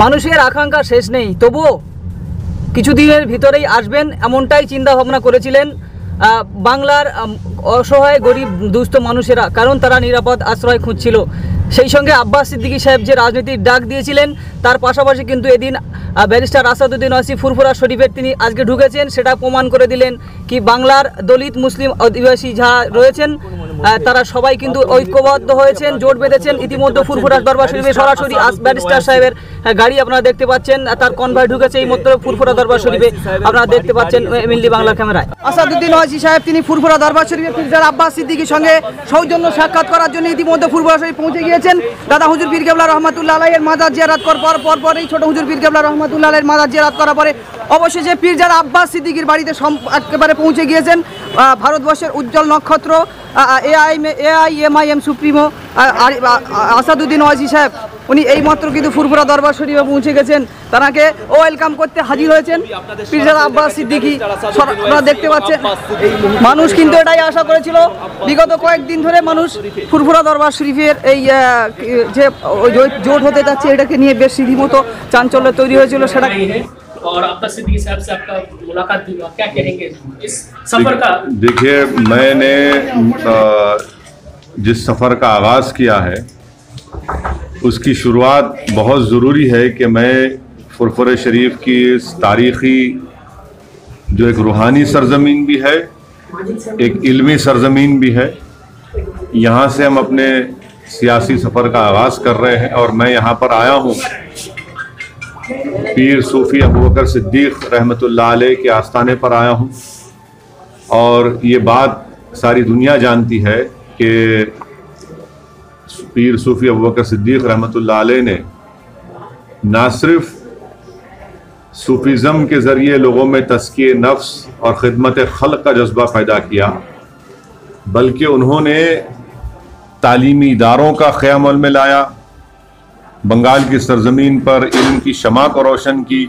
মানুষের আকাঙ্ক্ষা শেষ নেই, তবুও কিছুদিনের ভিতরেই আসবেন এমনটাই চিন্তা ভাবনা করেছিলেন বাংলার অসহায় গরিব দুস্থ মানুষেরা, কারণ তারা নিরাপদ আশ্রয় খুঁজছিল। সেই সঙ্গে আব্বাস সিদ্দিকী সাহেব যে রাজনীতির ডাক দিয়েছিলেন, তার পাশাপাশি কিন্তু এদিন ব্যারিস্টার আসাদুদ্দিন ওয়াইসি ফুরফুরা শরীফের তিনি আজকে ঢুকেছেন, সেটা প্রমাণ করে দিলেন কি বাংলার দলিত মুসলিম আদিবাসী যারা রয়েছেন তারা সবাই কিন্তু ঐক্যবদ্ধ হয়েছেন, জোট বেঁধেছেন। ইতিমধ্যে ফুরফুরা দরবার শরীফে সরাসরি ব্যারিস্টার সাহেবের গাড়ি আপনারা দেখতে পাচ্ছেন, তার কনভয় ঢুকেছে এই মাত্র ফুরফুরা দরবার শরীফে, আপনারা দেখতে পাচ্ছেন এমএলডি বাংলা ক্যামেরায়। আসাদুদ্দিন ওয়াইসি সাহেব তিনি ফুরফুরা দরবার শরীফে পীরজাদা আব্বাস সিদ্দিকীর সঙ্গে সৌজন্য সাক্ষাৎ করার জন্য ইতিমধ্যে ফুরফুরা শরীফ পৌঁছে গিয়েছেন। দাদা হুজুর পীর কেবলা রহমাতুল্লাহ আলাইহির মাজার জিয়ারত করার পরপরই ছোট হুজুর পীর কেবলা রহমাতুল্লাহ আলাইহির মাজার জিয়ারত করার পরে অবশেষে পীরজাদা আব্বাস সিদ্দিকীর বাড়িতে একেবারে পৌঁছে গিয়েছেন ভারতবর্ষের উজ্জ্বল নক্ষত্র এআইএমআইএম সুপ্রিমো আসাদুদ্দিন ওয়াইসি সাহেব। উনি এইমাত্র কিন্তু ফুরফুরা দরবার শরীফে পৌঁছে গেছেন, তাকে ওয়েলকাম করতে হাজির হয়েছেন পীরজাদা আব্বাস সিদ্দিকী। আপনারা দেখতে পাচ্ছেন মানুষ কিন্তু এটাই আশা করেছিল, বিগত কয়েকদিন ধরে মানুষ ফুরফুরা দরবার শরীফের এই যে জোট হতে যাচ্ছে এটাকে নিয়ে বেশ রীতিমতো চাঞ্চল্য তৈরি হয়েছিল। সেটা और अब्बास सिद्दीकी साहब से आपका मुलाकात भी हुआ, क्या कहेंगे इस सफर का? देखिए, मैंने जिस सफ़र का आगाज़ किया है उसकी शुरुआत बहुत ज़रूरी है कि मैं फुरफुरा शरीफ की इस तारीख़ी जो एक रूहानी सरज़मीन भी है, एक इल्मी सरज़मीन भी है, यहाँ से हम अपने सियासी सफ़र का आगाज़ कर रहे हैं। और मैं यहाँ पर आया हूँ पीर सूफ़ी अबू बकर सिद्दीक़ रहमतुल्लाह अलैह के आस्थाने पर आया हूँ। और ये बात सारी दुनिया जानती है कि पीर सूफ़ी अबू बकर सिद्दीक़ रहमतुल्लाह अलैह ने ना सिर्फ सूफ़ीज़म के ज़रिए लोगों में तज़किए नफ्स और ख़िदमत खल्क़ का जज्बा पैदा किया, बल्कि उन्होंने तालीमी इदारों का क़याम अमल में लाया, बंगाल की सरजमीन पर इल्म की शमा को रोशन की,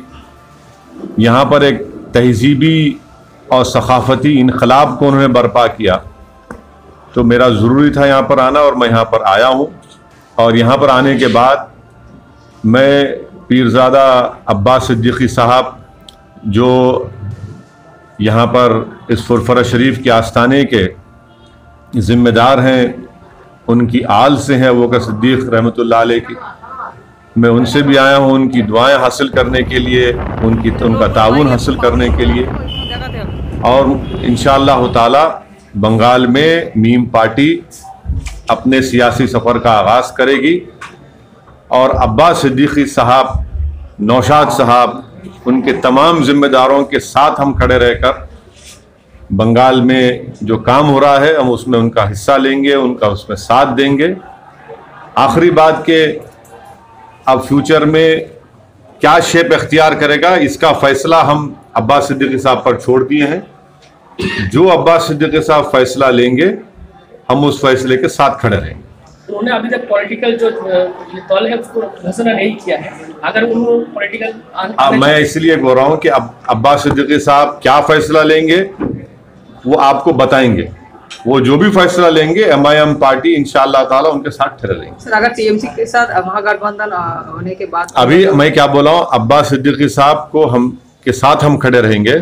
यहाँ पर एक तहजीबी और सकाफ़ती इनकलाब को उन्होंने बर्पा किया। तो मेरा ज़रूरी था यहाँ पर आना और मैं यहाँ पर आया हूँ। और यहाँ पर आने के बाद मैं पीरज़ादा अब्बास सिद्दीकी साहब जो यहाँ पर इस फुरफुरा शरीफ के आस्थाने के ज़िम्मेदार हैं, उनकी आल से हैं वो का सिद्दीक़ रहमतुल्लाह अलैह की, मैं उनसे भी आया हूँ उनकी दुआएं हासिल करने के लिए, उनका ताउन हासिल करने के लिए। और इंशाअल्लाह ताला बंगाल में मीम पार्टी अपने सियासी सफ़र का आगाज़ करेगी और अब्बास सिद्दीकी साहब, नौशाद साहब, उनके तमाम ज़िम्मेदारों के साथ हम खड़े रहकर बंगाल में जो काम हो रहा है हम उसमें उनका हिस्सा लेंगे, उनका उसमें साथ देंगे। आखिरी बात के अब फ्यूचर में क्या शेप इख्तियार करेगा इसका फ़ैसला हम अब्बास सिद्दीकी साहब पर छोड़ दिए हैं। जो अब्बास सिद्दीकी साहब फैसला लेंगे हम उस फैसले के साथ खड़े रहेंगे। उन्होंने अभी तक पॉलिटिकल जो दल है उसको घोषणा नहीं किया है, अगर उन्होंने पॉलिटिकल मैं इसलिए बोल रहा हूँ कि अब्बास सिद्दीकी साहब क्या फैसला लेंगे वो आपको बताएंगे। वो जो भी फैसला लेंगे एमआईएम पार्टी इंशाअल्लाह ताला उनके साथ खड़े रहेंगे। सर, अगर टीएमसी के साथ महागठबंधन होने के बाद अभी मैं क्या बोला हूँ, अब्बास सिद्दीकी साहब को हम के साथ हम खड़े रहेंगे।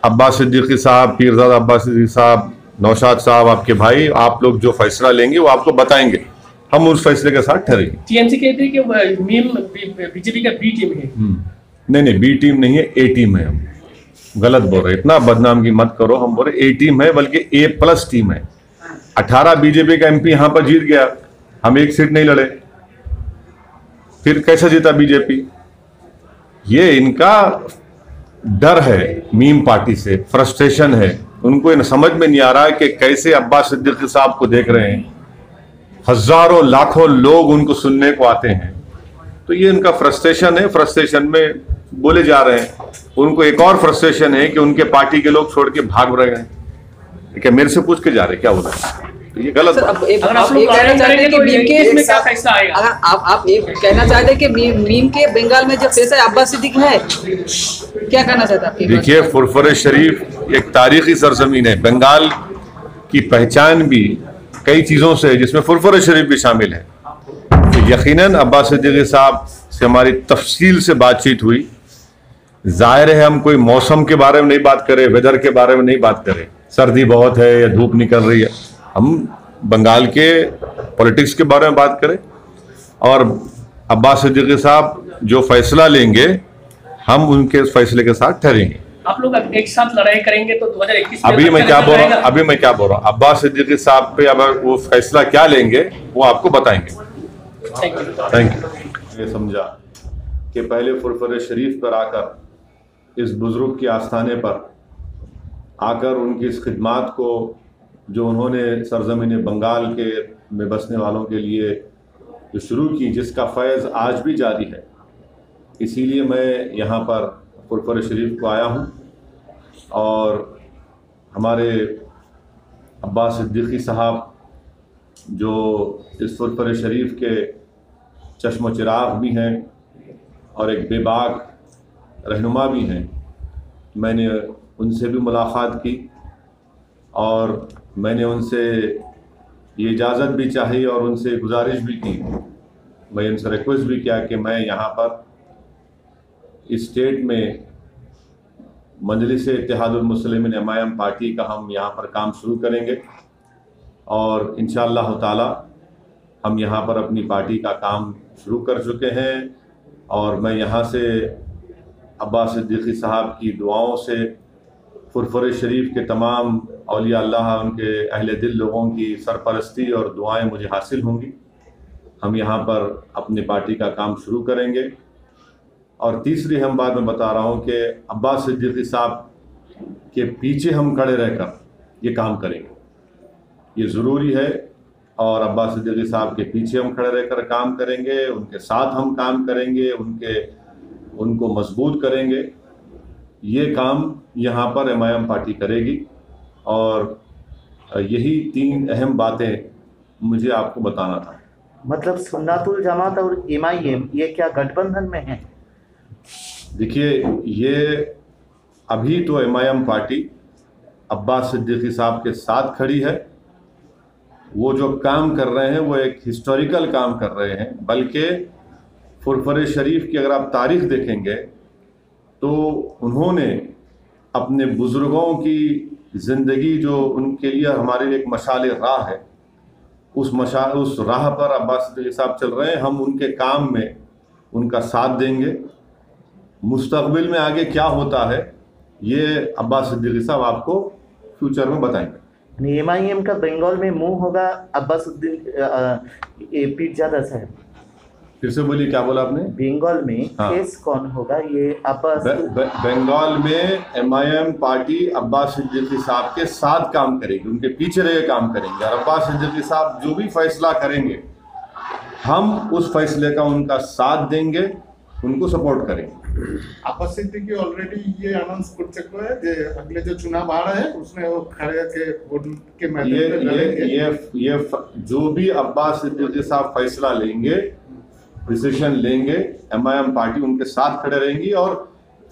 अब्बास सिद्दीकी साहब, पीरज़ादा अब्बास सिद्दीकी साहब, नौशाद साहब आपके भाई, आप लोग जो फैसला लेंगे वो आपको बताएंगे, हम उस फैसले के साथ ठहरेंगे। टीएमसी कहते हैं कि मीम बीजेपी का बी टीम है। नहीं, बी टीम नहीं है, ए टीम है। हम गलत बोल रहे, इतना बदनामगी मत करो। हम बोल रहे ए टीम है, बल्कि A+ टीम है। 18 बीजेपी का MP यहाँ पर जीत गया, हम एक सीट नहीं लड़े, फिर कैसे जीता बीजेपी? ये इनका डर है, मीम पार्टी से फ्रस्ट्रेशन है। उनको इन समझ में नहीं आ रहा है कि कैसे अब्बास सिद्दीकी साहब को देख रहे हैं, हजारों लाखों लोग उनको सुनने को आते हैं, तो ये इनका फ्रस्ट्रेशन है। फ्रस्ट्रेशन में बोले जा रहे हैं। उनको एक और फ्रस्ट्रेशन है कि उनके पार्टी के लोग छोड़ के भाग रहे हैं। क्या मेरे से पूछ के जा रहे, क्या बोला? तो ये गलत सर, बात अब एक अगर आप आप लोग ये कहना लॉकडाउन चाहते हैं करेंगे कि तो मीम के इसमें क्या फैसला आएगा? अगर आप ये कहना चाहते हैं कि मीम के बंगाल में जो फेस है अब्बास सिद्दीकी है, क्या कहना चाहते हैं आप? देखिए, फुरफुर शरीफ एक तारीखी सरजमीन है। बंगाल की पहचान भी कई चीज़ों से है, जिसमें फुरफुर शरीफ भी शामिल है। तो यकीनन अब्बास सिद्दीकी साहब से हमारी तफसील से बातचीत हुई। जाहिर है हम कोई मौसम के बारे में नहीं बात करें, वेदर के बारे में नहीं बात करें, सर्दी बहुत है या धूप निकल रही है। हम बंगाल के पॉलिटिक्स के बारे में बात करें, और अब्बास सिद्दीकी साहब जो फैसला लेंगे हम उनके फैसले के साथ ठहरेंगे। आप लोग एक साथ लड़ाई करेंगे तो 2021 में अभी मैं क्या बोल रहा हूँ, रहेगा। अब्बास सिद्दीकी साहब पे अब वो फैसला क्या लेंगे वो आपको बताएंगे। Thank you. ये समझा कि पहले फुरफुर शरीफ पर आकर, इस बुजुर्ग के आस्थाने पर आकर उनकी इस खिदमात को जो उन्होंने सरजमीन बंगाल के में बसने वालों के लिए जो शुरू की, जिसका फैज़ आज भी जारी है, इसीलिए मैं यहाँ पर फुरफुर शरीफ को आया हूँ। और हमारे अब्बास सिद्दीकी साहब जो इस फुरफुर शरीफ के चश्म चिराग भी हैं और एक बेबाक रहनुमा भी हैं, मैंने उनसे भी मुलाकात की और मैंने उनसे ये इजाज़त भी चाही और उनसे गुजारिश भी की, मैं उनसे रिक्वेस्ट भी किया कि मैं यहाँ पर इस स्टेट में मजलिस इत्तेहादुल मुस्लिमीन एमआईएम पार्टी का हम यहाँ पर काम शुरू करेंगे और इंशाअल्लाह ताला हम यहाँ पर अपनी पार्टी का काम शुरू कर चुके हैं। और मैं यहाँ से अब्बास सिद्दीकी साहब की दुआओं से फुरफुर शरीफ के तमाम औलिया अल्लाह, उनके अहले दिल लोगों की सरपरस्ती और दुआएं मुझे हासिल होंगी। हम यहाँ पर अपनी पार्टी का काम शुरू करेंगे। और तीसरी हम बात मैं बता रहा हूँ कि अब्बास सिद्दीकी साहब के पीछे हम खड़े रहकर ये काम करेंगे, ये ज़रूरी है। और अब्बास सिद्दीकी साहब के पीछे हम खड़े रहकर काम करेंगे, उनके साथ हम काम करेंगे, उनको मजबूत करेंगे। ये काम यहाँ पर एमआईएम पार्टी करेगी। और यही 3 अहम बातें मुझे आपको बताना था। मतलब सुन्नतुल जमात और एमआईएम ये क्या गठबंधन में है? देखिए, ये अभी तो एमआईएम पार्टी अब्बास सिद्दीकी साहब के साथ खड़ी है। वो जो काम कर रहे हैं वो एक हिस्टोरिकल काम कर रहे हैं, बल्कि फुरफुर शरीफ की अगर आप तारीख देखेंगे तो उन्होंने अपने बुज़ुर्गों की ज़िंदगी जो उनके लिए हमारे लिए एक मशाल राह है, उस राह पर अब्बास सिद्दीकी साहब चल रहे हैं। हम उनके काम में उनका साथ देंगे। मुस्तक़बिल में आगे क्या होता है ये अब्बास सिद्दीकी साहब आपको फ्यूचर में बताएंगे। एमआईएम का बंगाल में मुंह होगा अब्बासुद्दीन पीरजादा साहब। फिर से बोलिए, क्या बोला आपने? बंगाल में हाँ। फेस कौन होगा? ये अब्बास बंगाल में एमआईएम पार्टी अब्बास सिद्दीकी साहब के साथ काम करेगी, उनके पीछे रह काम करेंगे। और अब्बास सिद्दीकी साहब जो भी फैसला करेंगे हम उस फैसले का उनका साथ देंगे, उनको सपोर्ट करेंगे। अब्बास सिद्दीकी ऑलरेडी ये अनाउंस कर चुका है कि अगले जो चुनाव आ रहा है उसमें वो खड़े के वोट के मैदान पे लड़ेंगे। ये जो भी अब्बास सिद्दीकी साहब फैसला लेंगे, डिसीजन लेंगे, एमआईएम पार्टी उनके साथ खड़े रहेंगी। और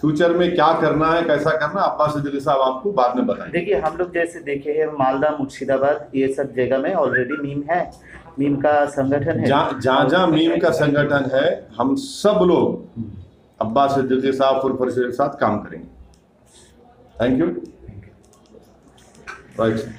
फ्यूचर में क्या करना है, कैसा करना है, अब्बास सिद्दीकी साहब आपको बाद में बताएंगे। देखिए, हम लोग जैसे देखे हैं मालदा, मुर्शिदाबाद, ये सब जगह में ऑलरेडी मीम है, मीम का संगठन है। जहाँ मीम का संगठन है, हम सब लोग अब्बास सिद्दीकी साहब फुरफुर शरीफ के साथ काम करेंगे। Thank you. राइट।